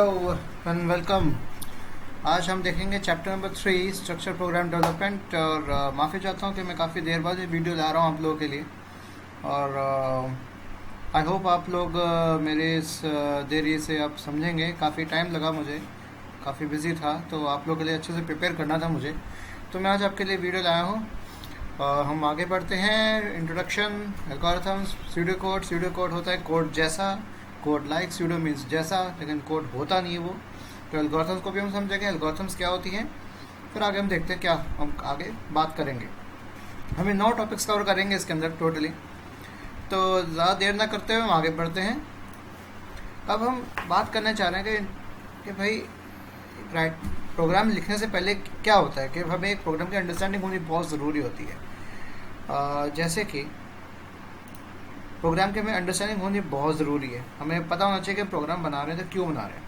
Hello and welcome. आज हम देखेंगे chapter number 3 structure program development. और माफ़ी चाहता हूँ कि मैं काफ़ी देर बाद ये वीडियो ला रहा हूँ आप लोगों के लिए। और आई होप आप लोग मेरे इस देरी से आप समझेंगे। काफ़ी टाइम लगा मुझे, काफ़ी बिजी था, तो आप लोगों के लिए अच्छे से प्रिपेयर करना था मुझे, तो मैं आज आपके लिए वीडियो लाया हूँ। हम आगे बढ़ते हैं। Introduction, algorithms, pseudo code. Pseudo code होता है कोड जैसा, कोड लाइक। स्यूडो मीन्स जैसा, लेकिन कोड होता नहीं है वो। तो एल्गोरिथम्स को भी हम समझेंगे, एल्गोरिथम्स क्या होती हैं, फिर आगे हम देखते हैं क्या हम आगे बात करेंगे। हमें 9 टॉपिक्स कवर करेंगे इसके अंदर टोटली, तो ज़्यादा देर ना करते हुए हम आगे बढ़ते हैं। अब हम बात करना चाह रहे हैं कि भाई राइट प्रोग्राम लिखने से पहले क्या होता है, कि हमें एक प्रोग्राम की अंडरस्टैंडिंग होनी बहुत ज़रूरी होती है। जैसे कि प्रोग्राम की हमें अंडरस्टैंडिंग होनी बहुत ज़रूरी है। हमें पता होना चाहिए कि प्रोग्राम बना रहे हैं तो क्यों बना रहे हैं।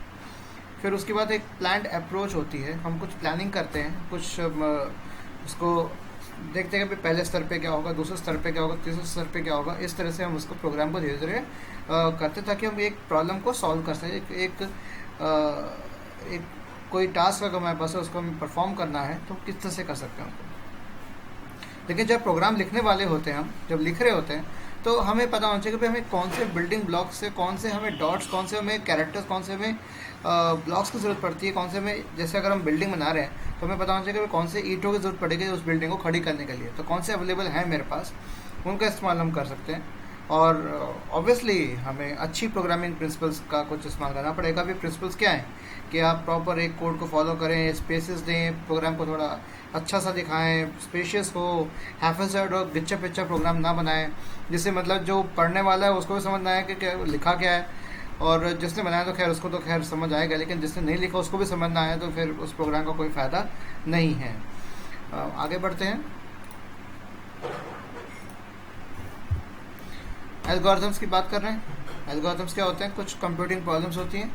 फिर उसके बाद एक प्लान्ड अप्रोच होती है। हम कुछ प्लानिंग करते हैं, कुछ उसको देखते हैं कि पहले स्तर पे क्या होगा, दूसरे स्तर पे क्या होगा, तीसरे स्तर पे क्या होगा। इस तरह से हम उसको प्रोग्राम को धीरे धीरे करते हैं ताकि हम एक प्रॉब्लम को सॉल्व कर सकें। एक कोई टास्क अगर हमारे पास है उसको हमें परफॉर्म करना है तो किस तरह से कर सकते हैं उसको। लेकिन जब प्रोग्राम लिखने वाले होते हैं, हम जब लिख रहे होते हैं तो हमें पता होना चाहिए कि हमें कौन से बिल्डिंग ब्लॉक्स से, कौन से हमें डॉट्स, कौन से हमें कैरेक्टर्स, कौन से हमें ब्लॉक्स की ज़रूरत पड़ती है, कौन से हमें, जैसे अगर हम बिल्डिंग बना रहे हैं तो हमें पता होना चाहिए कि कौन से ईंटों की ज़रूरत पड़ेगी उस बिल्डिंग को खड़ी करने के लिए, तो कौन से अवेलेबल हैं मेरे पास, उनका इस्तेमाल हम कर सकते हैं। और ऑब्वियसली हमें अच्छी प्रोग्रामिंग प्रिंसिपल्स का कुछ इस्तेमाल करना पड़ेगा। भी प्रिंसिपल्स क्या हैं कि आप प्रॉपर एक कोड को फॉलो करें, स्पेसेस दें, प्रोग्राम को थोड़ा अच्छा सा दिखाएं, स्पेशियस हो, हैफेजर्ड और गिच्चा पिच्चा प्रोग्राम ना बनाएं, जिससे मतलब जो पढ़ने वाला है उसको भी समझना है कि क्या लिखा क्या है, और जिसने बनाया तो खैर उसको तो खैर समझ आएगा, लेकिन जिसने नहीं लिखा उसको भी समझना आया तो फिर उस प्रोग्राम का कोई फ़ायदा नहीं है। आगे बढ़ते हैं। एल्गोरिथम्स की बात कर रहे हैं। एल्गोरिथम्स क्या होते हैं? कुछ कंप्यूटिंग प्रॉब्लम्स होती हैं,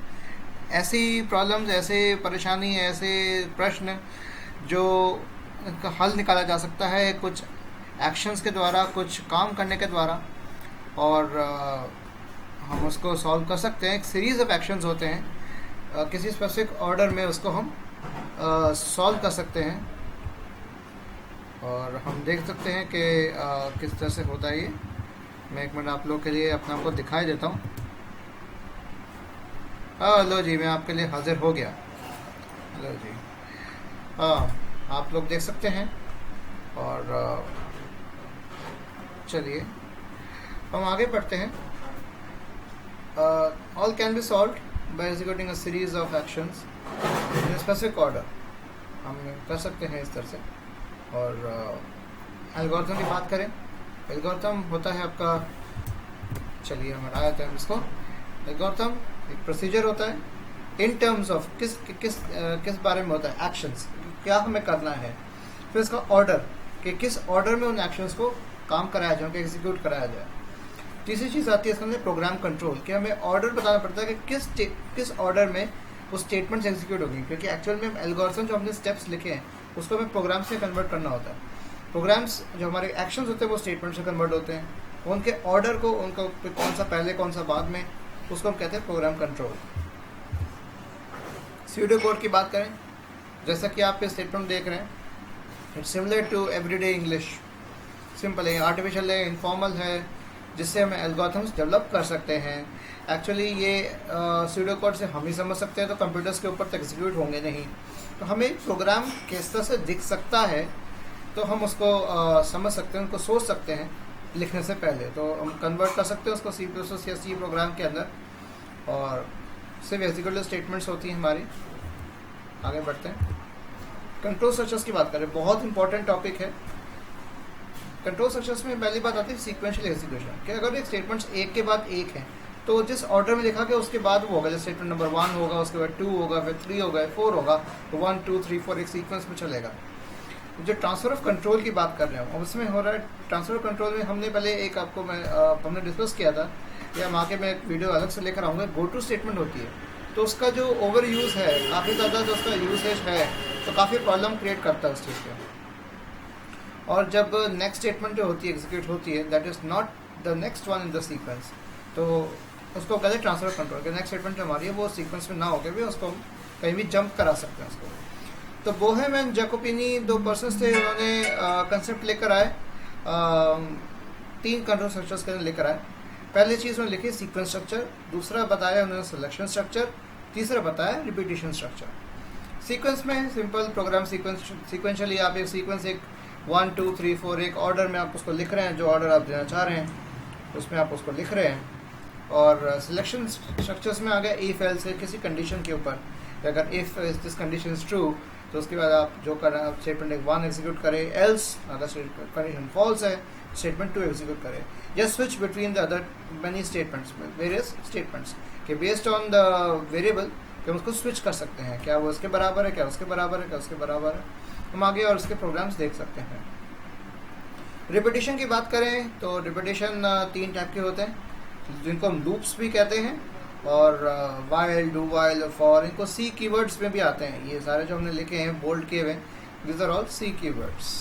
ऐसी प्रॉब्लम्स, ऐसे परेशानी, ऐसे प्रश्न जो इनका हल निकाला जा सकता है कुछ एक्शंस के द्वारा, कुछ काम करने के द्वारा, और हम उसको सॉल्व कर सकते हैं। एक सीरीज़ ऑफ एक्शंस होते हैं, किसी स्पेसिफिक ऑर्डर में उसको हम सॉल्व कर सकते हैं। और हम देख सकते हैं कि किस तरह से होता है ये। मैं एक मिनट आप लोग के लिए अपना आपको दिखाई देता हूँ। लो जी, मैं आपके लिए हाजिर हो गया। लो जी, आप लोग देख सकते हैं। और चलिए हम आगे बढ़ते हैं। All can be solved by executing a series of actions in specific order. हम कर सकते हैं इस तरह से। और एल्गोरिथम की बात करें, एल्गोरिथम होता है आपका, चलिए हम हटा देते हैं इसको। एल्गोरिथम एक प्रोसीजर होता है इन टर्म्स ऑफ किस किस किस बारे में होता है, एक्शंस, क्या हमें करना है। फिर इसका ऑर्डर, कि किस ऑर्डर में उन एक्शंस को काम कराया जाए, उनको एग्जीक्यूट कराया जाए। तीसरी चीज़ आती है इसके अंदर प्रोग्राम कंट्रोल, कि हमें ऑर्डर बताना पड़ता है कि किस ऑर्डर में वो स्टेटमेंट्स एग्जीक्यूट होगी, क्योंकि एक्चुअल में एल्गोरिथम जो हमने स्टेप्स लिखे हैं उसको हमें प्रोग्राम से कन्वर्ट करना होता है। प्रोग्राम्स जो हमारे एक्शंस होते हैं वो स्टेटमेंट से कन्वर्ट होते हैं, उनके ऑर्डर को, उनका कौन सा पहले कौन सा बाद में, उसको हम कहते हैं प्रोग्राम कंट्रोल। स्यूडो कोड की बात करें, जैसा कि आप ये स्टेटमेंट देख रहे हैं, it's similar to everyday English. Simple है, आर्टिफिशियल है, इनफॉर्मल है, जिससे हम एल्गोरिथम्स डेवलप कर सकते हैं। एक्चुअली ये स्यूडो कोड से हम ही समझ सकते हैं, तो कंप्यूटर्स के ऊपर तो एग्जीक्यूट होंगे नहीं। तो हमें प्रोग्राम किस तरह से दिख सकता है तो हम उसको समझ सकते हैं, उनको सोच सकते हैं लिखने से पहले। तो हम कन्वर्ट कर सकते हैं उसको सी प्लस प्लस या सी प्रोग्राम के अंदर, और सिर्फ एग्जीक्यूटिव स्टेटमेंट्स होती हैं हमारी। आगे बढ़ते हैं। कंट्रोल स्ट्रक्चर्स की बात करें, बहुत इंपॉर्टेंट टॉपिक है। कंट्रोल स्ट्रक्चर्स में पहली बात आती है सीक्वेंशियल एग्जीक्यूशन, कि अगर एक स्टेटमेंट्स एक के बाद एक हैं तो जिस ऑर्डर में लिखा गया उसके बाद वो होगा। जैसे स्टेटमेंट नंबर 1 होगा, उसके बाद 2 होगा, फिर 3 होगा, 4 होगा, तो 1 2 3 4 एक सीक्वेंस में चलेगा। जो ट्रांसफ़र ऑफ कंट्रोल की बात कर रहे हो, उसमें हो रहा है ट्रांसफ़र ऑफ कंट्रोल में हमने पहले एक आपको हमने डिस्कस किया था, या हम आके मैं एक वीडियो अलग से लेकर आऊँगा। गो टू स्टेटमेंट होती है, तो उसका जो ओवर यूज़ है, काफ़ी ज़्यादा जो उसका यूसेज है, तो काफ़ी प्रॉब्लम क्रिएट करता है उस चीज़ पे। और जब नेक्स्ट स्टेटमेंट जो होती है एग्जीक्यूट होती है, that is not the next one in the sequence, तो उसको कहते हैं ट्रांसफर कंट्रोल के। नेक्स्ट स्टेटमेंट जो हमारी है वो सीक्वेंस में ना होकर भी उसको कहीं भी जंप करा सकते हैं उसको। तो बोहेम एंड जैकोबिनी 2 पर्सन्स थे, उन्होंने कंसेप्ट लेकर आए, 3 कंट्रोल स्ट्रक्चर्स के लेकर आए। पहली चीज़ उन्होंने लिखी सीक्वेंस स्ट्रक्चर, दूसरा बताया उन्होंने सिलेक्शन स्ट्रक्चर, तीसरा बताया रिपीटिशन स्ट्रक्चर। सीक्वेंस में सिंपल प्रोग्राम सीक्वेंशियली आप एक सीक्वेंस एक 1 2 3 4 एक ऑर्डर में आप उसको लिख रहे हैं, जो ऑर्डर आप देना चाह रहे हैं उसमें आप उसको लिख रहे हैं। और सिलेक्शन स्ट्रक्चर्स में आ गया इफ एल्स से किसी कंडीशन के ऊपर, अगर if this condition is true तो उसके बाद आप जो कर रहे हैं स्टेटमेंट 1 एग्जीक्यूट करें, एल्स अगर कंडीशन फॉल्स है स्टेटमेंट 2 एग्जीक्यूट करें, या switch between the other many statements, various statements के बेस्ड ऑन द वेरिएबल कि हम उसको स्विच कर सकते हैं, क्या वो उसके बराबर है, क्या उसके बराबर है, क्या उसके बराबर है, हम आगे और उसके प्रोग्राम्स देख सकते हैं। रिपीटिशन की बात करें तो रिपीटिशन 3 टाइप के होते हैं जिनको हम लूप्स भी कहते हैं, और वाइल, डू वाइल और फॉर, इनको सी कीवर्ड्स में भी आते हैं। ये सारे जो हमने लिखे हैं बोल्ड किए हुए, this are all C keywords.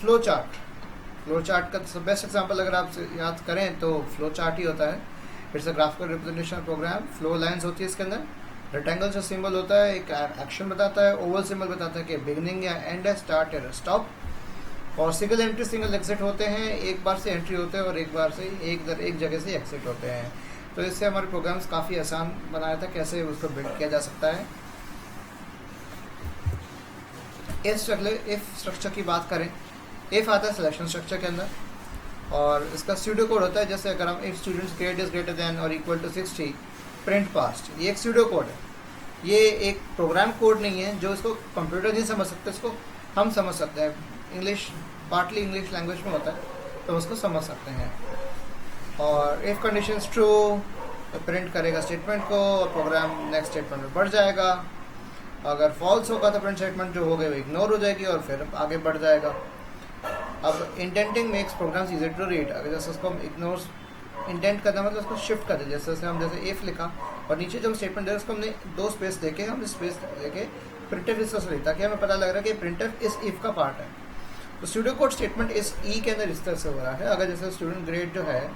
Flow chart का बेस्ट एग्जांपल अगर आप याद करें तो फ्लो चार्ट ही होता है। It's a graphical representation program. Flow lines होती है इसके अंदर, रेक्टेंगल जो सिंबल होता है एक एक्शन बताता है, ओवल सिंबल बताता है कि बिगिनिंग या एंड है, स्टार्ट या स्टॉप, और सिंगल एंट्री सिंगल एग्जिट होते हैं, एक बार से एंट्री होते हैं और एक बार से एक जगह से एग्जिट होते हैं। तो इससे हमारे प्रोग्राम्स काफ़ी आसान बनाया था कैसे उसको बिल्ड किया जा सकता है। इफ स्ट्रक्चर की बात करें, इफ आता है सिलेक्शन स्ट्रक्चर के अंदर, और इसका स्यूडो कोड होता है। जैसे अगर हम if students grade is greater then और इक्वल टू 60 प्रिंट पास्ट, ये एक स्यूडो कोड है, ये एक प्रोग्राम कोड नहीं है जो इसको कंप्यूटर नहीं समझ सकते, इसको हम समझ सकते हैं। इंग्लिश पार्टली इंग्लिश लैंग्वेज में होता है तो उसको समझ सकते हैं। और इफ कंडीशन ट्रू तो प्रिंट करेगा स्टेटमेंट को और प्रोग्राम नेक्स्ट स्टेटमेंट में बढ़ जाएगा। अगर फॉल्स होगा तो प्रिंट स्टेटमेंट जो हो गई वो इग्नोर हो जाएगी और फिर आगे बढ़ जाएगा। अब indenting makes programs easy to read. अगर जैसे उसको हम इग्नोर इंडेंट करना मतलब उसको शिफ्ट कर दे, जैसे हम जैसे इफ लिखा और नीचे जो स्टेटमेंट है उसको हमने 2 स्पेस देके हम स्पेस लेके प्रिंटफ इस तरह से लिखा, ताकि हमें पता लग रहा है कि प्रिंटफ इस इफ का पार्ट है। तो स्यूडो कोड स्टेटमेंट इस ई के अंदर इस तरह से हो रहा है। अगर जैसे स्टूडेंट ग्रेड जो है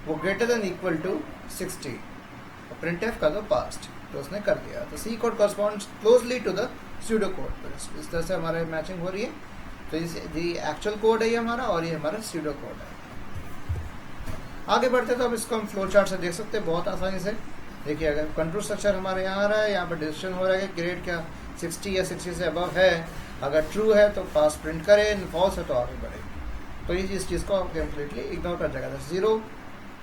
वो greater than equal to 60, printf का तो पास्ट तो उसने कर दिया, तो C code corresponds closely to the pseudo code. तो इस तरह से हमारे मैचिंग हो रही है। तो ये एक्चुअल कोड है ये हमारा, और ये हमारा स्यूडो कोड है। आगे बढ़ते तो अब इसको हम फ्लो चार्ट से देख सकते हैं बहुत आसानी से। देखिए अगर कंट्रोल स्ट्रक्चर हमारे यहाँ आ रहा है, यहाँ पर डिसीजन हो रहा है कि ग्रेड क्या 60 या 60 से अबव है, अगर ट्रू है तो पास प्रिंट करें, फॉल्स है तो आगे बढ़े। तो ये इस चीज़ को आप कम्प्लीटली इग्नोर कर जाएगा। जीरो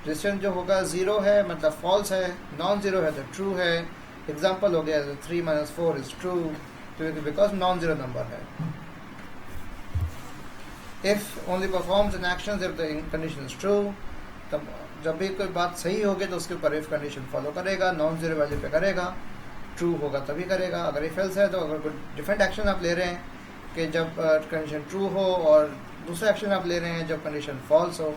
डिसीजन जो होगा 0 है मतलब फॉल्स है, नॉन जीरो है तो ट्रू है। एग्जाम्पल हो गया 3 - 4 इज ट्रू, तो बिकॉज नॉन जीरो नंबर है। If only performs an action if the condition is true, तब जब भी कोई बात सही होगी तो उसके ऊपर इफ कंडीशन फॉलो करेगा, नॉन जीरो वैल्यू पे करेगा, ट्रू होगा तभी करेगा। अगर इफ एल्स है तो अगर कोई डिफरेंट एक्शन आप ले रहे हैं कि जब कंडीशन ट्रू हो और दूसरा एक्शन आप ले रहे हैं जब कंडीशन फॉल्स हो,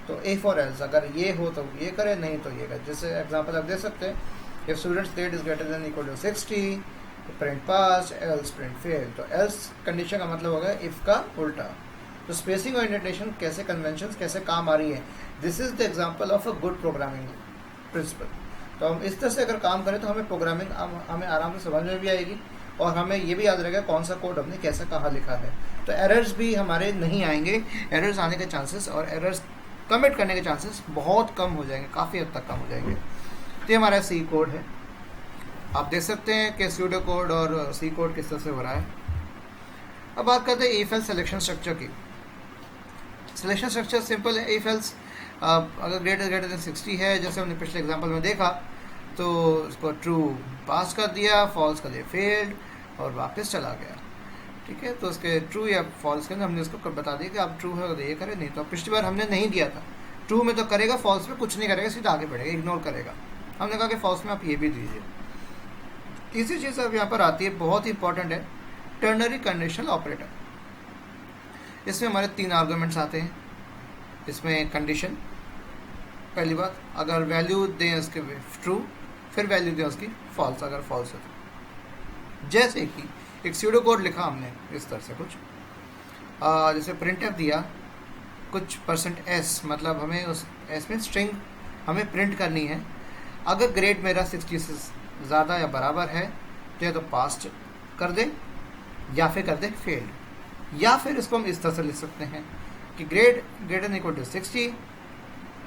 तो इफ और एल्स अगर ये हो तो ये करे, नहीं तो ये करे। जैसे एग्जांपल आप दे सकते हैं, if students grade is greater than equal to 60 print pass, else print fail. तो एल्स कंडीशन का मतलब होगा इफ का उल्टा। तो स्पेसिंग और इंडेंटेशन कैसे कन्वेंशन कैसे काम आ रही है, this is the example of a good programming principle. तो हम इस तरह से अगर काम करें तो हमें प्रोग्रामिंग हमें आराम से समझ में भी आएगी, और हमें ये भी याद रहेगा कौन सा कोड हमने कैसा कहाँ लिखा है। तो एरर्स भी हमारे नहीं आएंगे, एरर्स आने के चांसेस और एरर्स कमिट करने के चांसेस बहुत कम हो जाएंगे, काफ़ी हद तक कम हो जाएंगे। तो ये हमारा सी कोड है। आप देख सकते हैं कि स्यूडो कोड और सी कोड किस तरह से हो रहा है। अब बात करते हैं इफ एल्स सिलेक्शन स्ट्रक्चर की। सिलेक्शन स्ट्रक्चर सिंपल है। इफ एल्स अगर ग्रेटर देन 60 है, जैसे हमने पिछले एग्जांपल में देखा, तो उसको ट्रू पास कर दिया, फॉल्स कर दिया फेल्ड, और वापस चला गया। ठीक है, तो उसके ट्रू या फॉल्स के अंदर हमने उसको बता दिया कि आप ट्रू है तो ये करें, नहीं तो पिछली बार हमने नहीं दिया था। ट्रू में तो करेगा, फॉल्स में कुछ नहीं करेगा, सीधा आगे बढ़ेगा, इग्नोर करेगा। हमने कहा कि फॉल्स में आप ये भी दीजिए। तीसरी चीज़ अब यहाँ पर आती है, बहुत ही इंपॉर्टेंट है, टर्नरी कंडीशनल ऑपरेटर। इसमें हमारे 3 आर्गूमेंट्स आते हैं। इसमें कंडीशन, पहली बात अगर वैल्यू दें उसके ट्रू, फिर वैल्यू दें उसकी फॉल्स अगर फॉल्स है तो। जैसे कि एक स्यूडो कोड लिखा हमने इस तरह से कुछ, जैसे प्रिंटफ दिया कुछ %s, मतलब हमें उस एस में स्ट्रिंग हमें प्रिंट करनी है। अगर ग्रेड मेरा 60 से ज़्यादा या बराबर है तो या तो पास कर दे या फिर कर दे फेल्ड, या फिर इसको हम इस तरह से लिख सकते हैं कि grade greater than equal to 60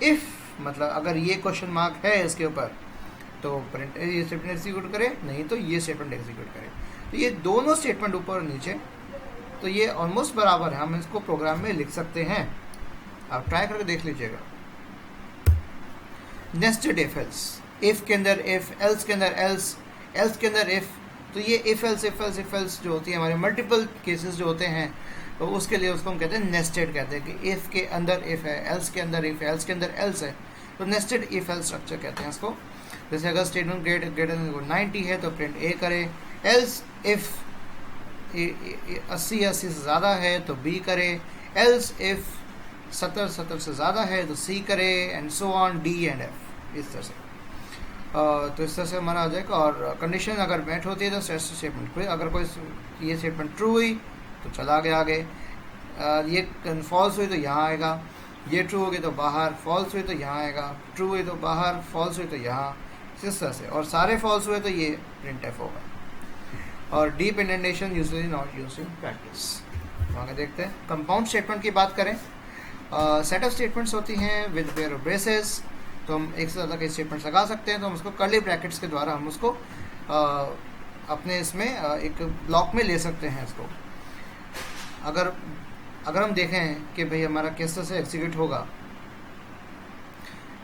if, मतलब अगर ये क्वेश्चन मार्क है इसके ऊपर तो प्रिंट ये स्टेटमेंट एग्जीक्यूट करे, नहीं तो ये स्टेटमेंट एग्जीक्यूट करे। तो ये दोनों स्टेटमेंट ऊपर और नीचे, तो ये ऑलमोस्ट बराबर है, हम इसको प्रोग्राम में लिख सकते हैं। आप ट्राई करके देख लीजिएगा। नेस्टेड इफ एल्स, इफ़ के अंदर इफ़, एल्स के अंदर एल्स, एल्स के अंदर इफ़। तो ये इफ़ एल्स जो होती है हमारे मल्टीपल केसेस जो होते हैं, तो उसके लिए उसको हम कहते हैं नेस्टेड कहते हैं कि इफ़ के अंदर इफ़ है, एल्स के अंदर इफ़ है, एल्स के अंदर एल्स है, तो नेस्टेड इफ एल्स स्ट्रक्चर कहते हैं इसको। जैसे अगर स्टेटमेंट ग्रेटर देन 90 है तो प्रिंट ए करे, एल्स इफ़ 80 से ज़्यादा है तो बी करे, एल्स इफ़ 70 से ज़्यादा है तो सी करे, and so on D and F, इस तरह से। तो इस तरह से हमारा आ जाएगा। और कंडीशन अगर मैच होती है तो स्टेटमेंट, अगर कोई ये स्टेटमेंट ट्रू हुई तो चला गया आगे, ये फॉल्स हुई तो यहाँ आएगा, ये ट्रू होगी तो बाहर, फॉल्स हुई तो यहाँ आएगा, ट्रू हुई तो बाहर, फॉल्स हुई तो यहाँ, इस तरह से। और सारे फॉल्स हुए तो ये प्रिंट एफ होगा। और deep indentation usually not used in practice. आगे देखते हैं। कंपाउंड स्टेटमेंट की बात करें, सेट ऑफ स्टेटमेंट्स होती हैं विद पेयर ऑफ ब्रेसेस, तो हम एक से ज़्यादा के स्टेटमेंट्स लगा सकते हैं, तो हम उसको कर्ली ब्रैकेट्स के द्वारा हम उसको अपने इसमें एक ब्लॉक में ले सकते हैं इसको। अगर हम देखें कि भाई हमारा किस तरह से एग्जीक्यूट होगा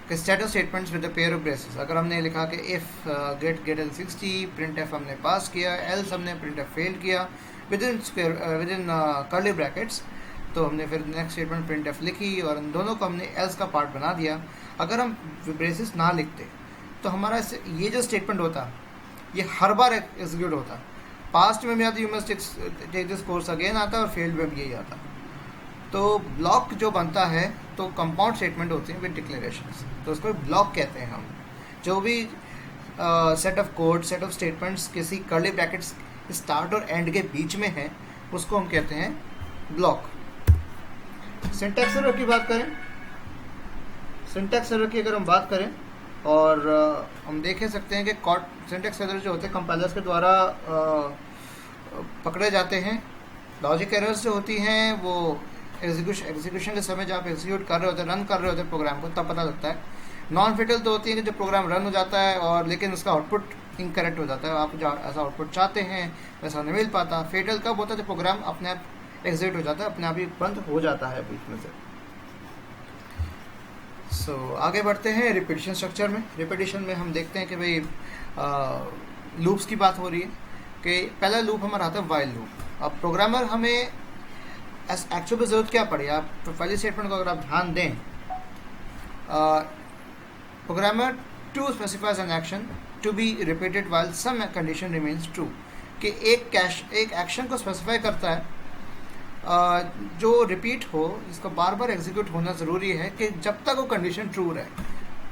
कि set of statements with the pair of braces, अगर हमने लिखा कि if get greater than 60, print f हमने पास किया, एल्स हमने प्रिंट एफ फेल किया विद इन कर्ली ब्रैकेट्स, तो हमने फिर नेक्स्ट स्टेटमेंट प्रिंट एफ लिखी और इन दोनों को हमने एल्स का पार्ट बना दिया। अगर हम ब्रेसेस ना लिखते तो हमारा ये जो स्टेटमेंट होता ये हर बार एग्जीक्यूट होता। पास्ट में भी आता you must take this course again आता, और फेल्ड में भी यही आता। तो ब्लॉक जो बनता है तो कंपाउंड स्टेटमेंट होते हैं विद डिक्लेरेशंस, तो उसको ब्लॉक कहते हैं हम। जो भी set of code, set of statements किसी कर्ली ब्रैकेट्स स्टार्ट और एंड के बीच में है, उसको हम कहते हैं ब्लॉक। सिंटैक्स एरर की बात करें, सिंटैक्स एरर की अगर हम बात करें, और हम देख सकते हैं कि सिंटैक्स एरर जो होते हैं कंपाइलर्स के द्वारा पकड़े जाते हैं। लॉजिक एरर्स जो होती हैं वो एग्जीक्यूशन के समय जब आप एग्जीक्यूट कर रहे होते हैं, रन कर रहे होते हैं प्रोग्राम को, तब पता लगता है। नॉन फेटल तो होती है कि जब प्रोग्राम रन हो जाता है और लेकिन उसका आउटपुट इनकरेक्ट हो जाता है, आप जो ऐसा आउटपुट चाहते हैं वैसा नहीं मिल पाता। फेटल कब होता है जब प्रोग्राम अपने आप एग्जिट हो जाता है, अपने आप ही बंद हो जाता है बीच में से। आगे बढ़ते हैं रिपीटिशन स्ट्रक्चर में। रिपीटिशन में हम देखते हैं कि भाई लूप्स की बात हो रही है कि पहला लूप हमारा आता है वाइल लूप। अब प्रोग्रामर हमें एक्चुअल में ज़रूरत क्या पड़ी, आप पहले स्टेटमेंट को अगर आप ध्यान दें, programmer to specifies an action to be repeated while some condition remains true, कि एक एक्शन को स्पेसिफाई करता है जो रिपीट हो, इसको बार बार एग्जीक्यूट होना ज़रूरी है कि जब तक वो कंडीशन ट्रू रहे।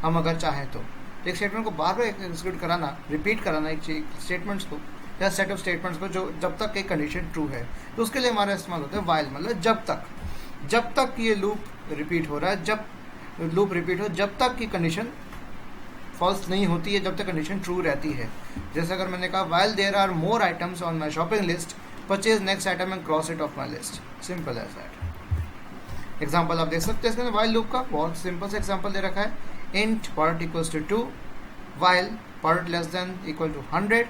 हम अगर चाहें तो एक स्टेटमेंट को बार बार एग्जीक्यूट कराना, रिपीट कराना एक स्टेटमेंट्स को या सेट ऑफ स्टेटमेंट्स को, जो जब तक एक कंडीशन ट्रू है, तो उसके लिए हमारा इस्तेमाल होता है वाइल, मतलब जब तक ये लूप रिपीट हो रहा है, जब लूप रिपीट हो, जब तक की कंडीशन फॉल्स नहीं होती है, जब तक कंडीशन ट्रू रहती है। जैसे अगर मैंने कहा while there are more items on my shopping list, purchase next item and cross it off my list, simple as that. Example आप देख सकते हैं इसमें वाइल लूप का, बहुत सिंपल से एग्जाम्पल दे रखा है। Int product equals to 2, while product less than equal to 100,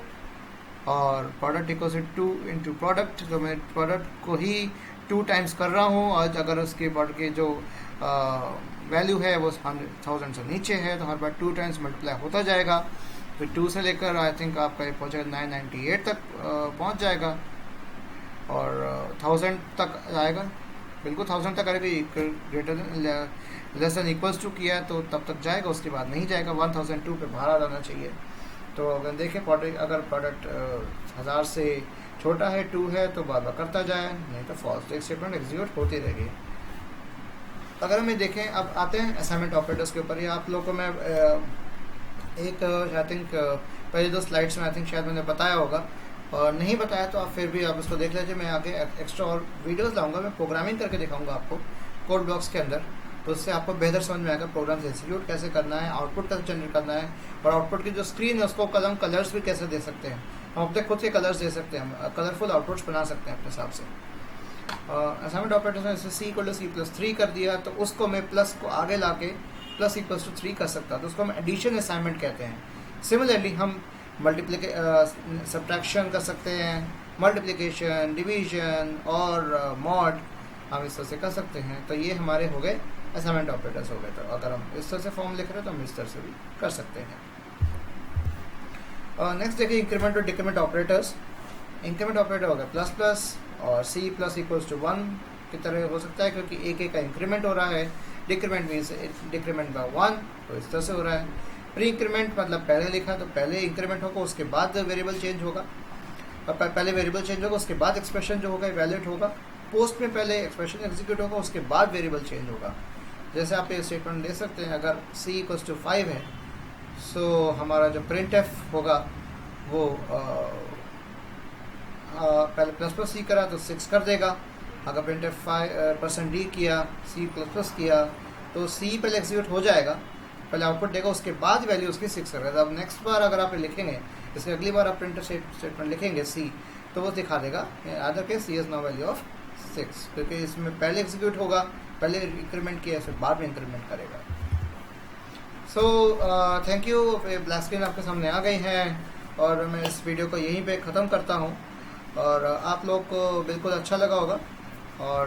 और product equals to 2 into product, तो मैं प्रोडक्ट को ही 2 टाइम्स कर रहा हूँ, और अगर उसके प्रोडक्ट की जो वैल्यू है वो 100,000 से नीचे है तो हर बार 2 टाइम्स मल्टीप्लाई होता जाएगा। फिर 2 से लेकर आई थिंक आपका ये पहुँचेगा 998 तक पहुँच जाएगा, और 1000 तक आएगा, बिल्कुल 1000 तक आएगा। Greater less than equals to किया तो तब तक जाएगा, उसके बाद नहीं जाएगा। 1002 पे बाहर आ जाना चाहिए। तो अगर देखें प्रोडक्ट, अगर प्रोडक्ट 1000 से छोटा है, 2 है, तो बार बार करता जाए, नहीं तो फॉल्स। तो एक स्टेटमेंट एग्जीक्यूट होती रहेगी। अगर हमें देखें, अब आते हैं असाइनमेंट ऑपरेटर्स के ऊपर। ये आप लोगों को मैं एक आई थिंक पहले 2 स्लाइड्स में आई थिंक शायद मैंने बताया होगा, और नहीं बताया तो आप फिर भी आप उसको देख लीजिए। मैं आगे एक्स्ट्रा और वीडियोस लाऊंगा, मैं प्रोग्रामिंग करके दिखाऊंगा आपको कोड ब्लॉक्स के अंदर, तो उससे आपको बेहतर समझ में आएगा प्रोग्राम से एग्जीक्यूट कैसे करना है, आउटपुट कैसे जनरेट करना है, और आउटपुट की जो स्क्रीन है उसको हम कलर्स भी कैसे दे सकते हैं। हम अपने खुद के कलर्स दे सकते हैं, हम कलरफुल आउटपुट्स बना सकते हैं अपने हिसाब से। असाइनमेंट ऑपरेटर में जैसे C=C+3 कर दिया, तो उसको मैं प्लस को आगे ला के +3 कर सकता, तो उसको हम एडिशन असाइनमेंट कहते हैं। सिमिलरली हम सब्ट्रैक्शन कर सकते हैं, मल्टीप्लिकेशन, डिवीजन और मॉड हम इस तरह से कर सकते हैं। तो ये हमारे हो गए असाइनमेंट ऑपरेटर्स हो गए। तो अगर हम इस तरह से फॉर्म लिख रहे हैं तो हम इस तरह से भी कर सकते हैं। नेक्स्ट देखिए इंक्रीमेंट और डिक्रीमेंट ऑपरेटर्स। इंक्रीमेंट ऑपरेटर हो गया प्लस प्लस और C+=1 की तरह हो सकता है, क्योंकि एक का इंक्रीमेंट हो रहा है। डिक्रीमेंट मीन्स डिक्रीमेंट बाय 1, तो इस तरह से हो रहा है। प्री इंक्रीमेंट मतलब पहले लिखा तो पहले इंक्रीमेंट होगा, उसके बाद वेरिएबल चेंज होगा, और पहले वेरिएबल चेंज होगा उसके बाद एक्सप्रेशन जो होगा वैलिड होगा। पोस्ट में पहले एक्सप्रेशन एग्जीक्यूट होगा, उसके बाद वेरिएबल चेंज होगा। जैसे आप ये स्टेटमेंट दे सकते हैं, अगर C=5 है, सो हमारा जो printf होगा वो पहले ++C करा तो 6 कर देगा। अगर printf 5% किया, C++ किया, तो C पहले एग्जीक्यूट हो जाएगा, पहले आउटपुट देगा, उसके बाद वैल्यू उसकी 6 करेगा। अब नेक्स्ट बार अगर आप लिखेंगे, इसके अगली बार आप printf स्टेटमेंट लिखेंगे C, तो वो दिखा देगा other case C is now value of 6, क्योंकि इसमें पहले एग्जीक्यूट होगा, पहले इंक्रीमेंट किया, फिर बाद में इंक्रीमेंट करेगा। So thank you. Black screen आपके सामने आ गई है, और मैं इस वीडियो को यहीं पे ख़त्म करता हूँ, और आप लोग को बिल्कुल अच्छा लगा होगा, और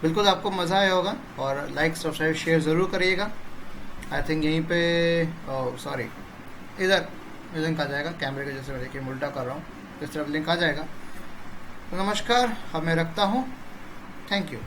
बिल्कुल आपको मज़ा आया होगा, और लाइक सब्सक्राइब शेयर ज़रूर करिएगा। आई थिंक यहीं पे सॉरी इधर लिंक आ जाएगा, कैमरे के जैसे देखिए मैं उल्टा कर रहा हूँ, इस तरफ लिंक आ जाएगा। तो नमस्कार, अब मैं रखता हूँ। Thank you.